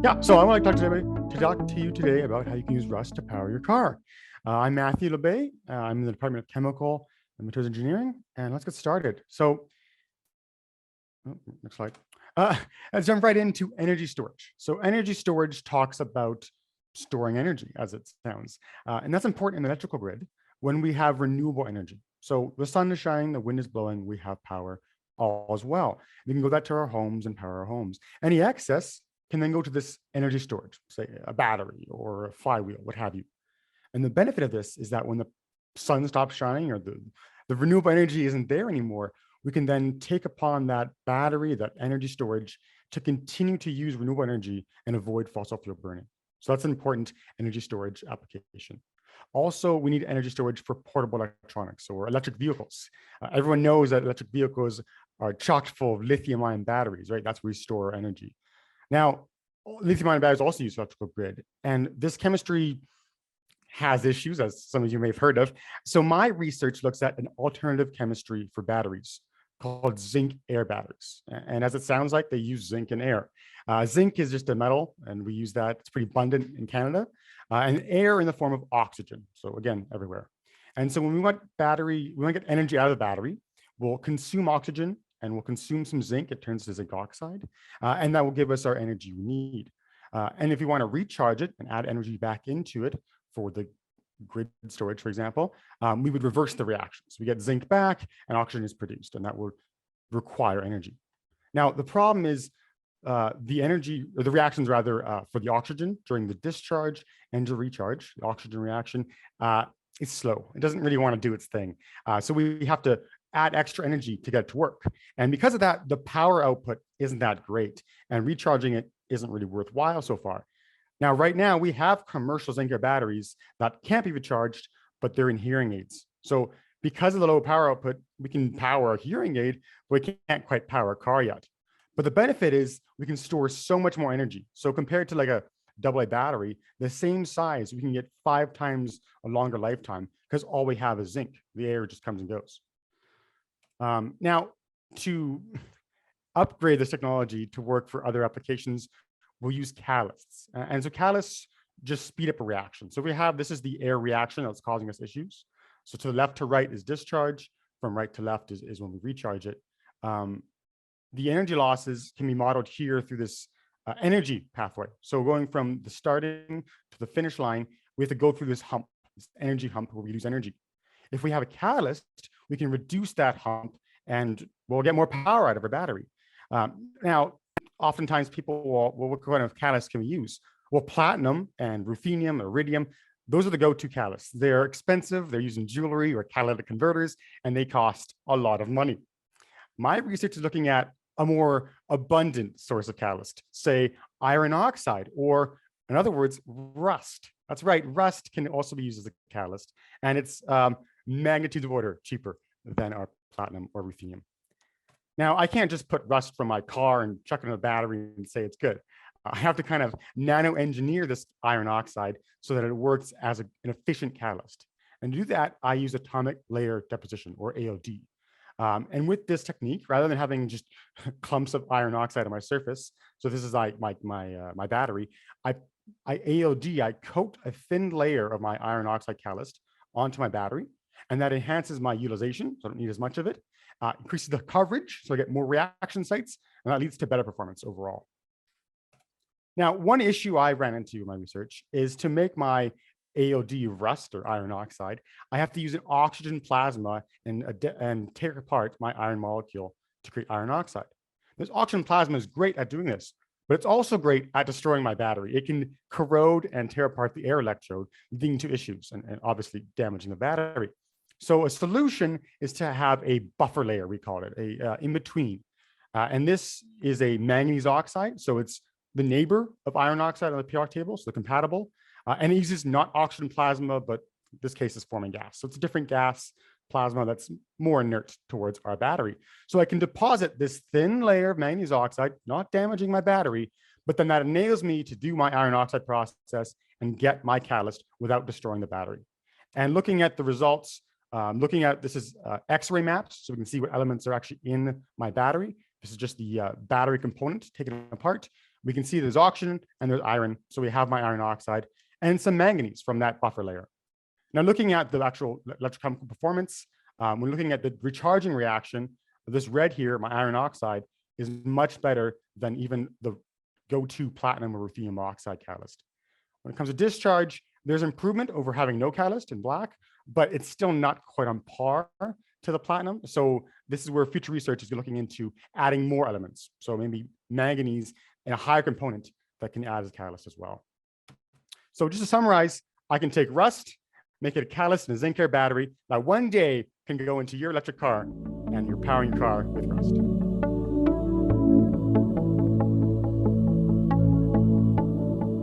Yeah, so I want to talk to you today about how you can use Rust to power your car. I'm Matthew Labbe. I'm in the Department of Chemical and Materials Engineering, and let's get started. So, next slide. Let's jump right into energy storage. So energy storage talks about storing energy, as it sounds, and that's important in the electrical grid when we have renewable energy. So the sun is shining, the wind is blowing, we have power all as well. We can go that to our homes and power our homes. Any excess can then go to this energy storage, say a battery or a flywheel, what have you. And the benefit of this is that when the sun stops shining or the renewable energy isn't there anymore, we can then take upon that battery, that energy storage, to continue to use renewable energy and avoid fossil fuel burning. So that's an important energy storage application. Also, we need energy storage for portable electronics or electric vehicles. Everyone knows that electric vehicles are chock full of lithium-ion batteries, right? That's where we store our energy. Now, lithium-ion batteries also use electrical grid, and this chemistry has issues, as some of you may have heard of. So my research looks at an alternative chemistry for batteries called Zinc-Air Batteries. And as it sounds like, they use zinc and air. Zinc is just a metal, and we use that. It's pretty abundant in Canada. And air in the form of oxygen. So again, everywhere. And so when we want to get energy out of the battery, we'll consume oxygen and we'll consume some zinc. It turns to zinc oxide, and that will give us our energy we need. And if you want to recharge it and add energy back into it for the grid storage, for example, we would reverse the reaction. So we get zinc back and oxygen is produced, and that will require energy. Now, the problem is the reactions rather for the oxygen during the discharge and to recharge, the oxygen reaction is slow. It doesn't really want to do its thing. So we have to add extra energy to get it to work. And because of that, the power output isn't that great, and recharging it isn't really worthwhile so far. Now, right now, we have commercial Zinc-Air batteries that can't be recharged, but they're in hearing aids. So because of the low power output, we can power a hearing aid, but we can't quite power a car yet. But the benefit is we can store so much more energy. So compared to like a AA battery, the same size, we can get 5 times a longer lifetime because all we have is zinc. The air just comes and goes. Now, to upgrade this technology to work for other applications, we'll use catalysts. And so catalysts just speed up a reaction. So this is the air reaction that's causing us issues. So to the left to right is discharge. From right to left is when we recharge it. The energy losses can be modeled here through this energy pathway. So going from the starting to the finish line, we have to go through this hump, this energy hump where we lose energy. If we have a catalyst, we can reduce that hump and we'll get more power out of our battery. Now, oftentimes people will, well, what kind of catalyst can we use? Well, platinum and ruthenium, iridium, those are the go-to catalysts. They're expensive, they're used in jewelry or catalytic converters, and they cost a lot of money. My research is looking at a more abundant source of catalyst, say iron oxide, or in other words, rust. That's right, rust can also be used as a catalyst, and it's magnitudes of order cheaper than our platinum or ruthenium. Now, I can't just put rust from my car and chuck it in a battery and say it's good. I have to kind of nano-engineer this iron oxide so that it works as an efficient catalyst. And to do that, I use atomic layer deposition, or ALD. And with this technique, rather than having just clumps of iron oxide on my surface, so this is like my battery, I coat a thin layer of my iron oxide catalyst onto my battery, and that enhances my utilization, so I don't need as much of it, increases the coverage, so I get more reaction sites, and that leads to better performance overall. Now, one issue I ran into in my research is to make my ALD rust or iron oxide, I have to use an oxygen plasma and tear apart my iron molecule to create iron oxide. This oxygen plasma is great at doing this, but it's also great at destroying my battery. It can corrode and tear apart the air electrode, leading to issues and obviously damaging the battery. So a solution is to have a buffer layer, we call it, in between. And this is a manganese oxide. So it's the neighbor of iron oxide on the periodic table, so compatible. And it uses not oxygen plasma, but in this case is forming gas. So it's a different gas plasma that's more inert towards our battery. So I can deposit this thin layer of manganese oxide, not damaging my battery, but then that enables me to do my iron oxide process and get my catalyst without destroying the battery. And looking at the results, Looking at, this is X-ray maps, so we can see what elements are actually in my battery. This is just the battery component taken apart. We can see there's oxygen and there's iron. So we have my iron oxide and some manganese from that buffer layer. Now, looking at the actual electrochemical performance, we're looking at the recharging reaction. This red here, my iron oxide, is much better than even the go-to platinum or ruthenium oxide catalyst. When it comes to discharge, there's improvement over having no catalyst in black, but it's still not quite on par to the platinum. So this is where future research is looking into adding more elements. So maybe manganese and a higher component that can add as a catalyst as well. So just to summarize, I can take rust, make it a catalyst in a Zinc-Air battery that one day can go into your electric car and you're powering your car with rust.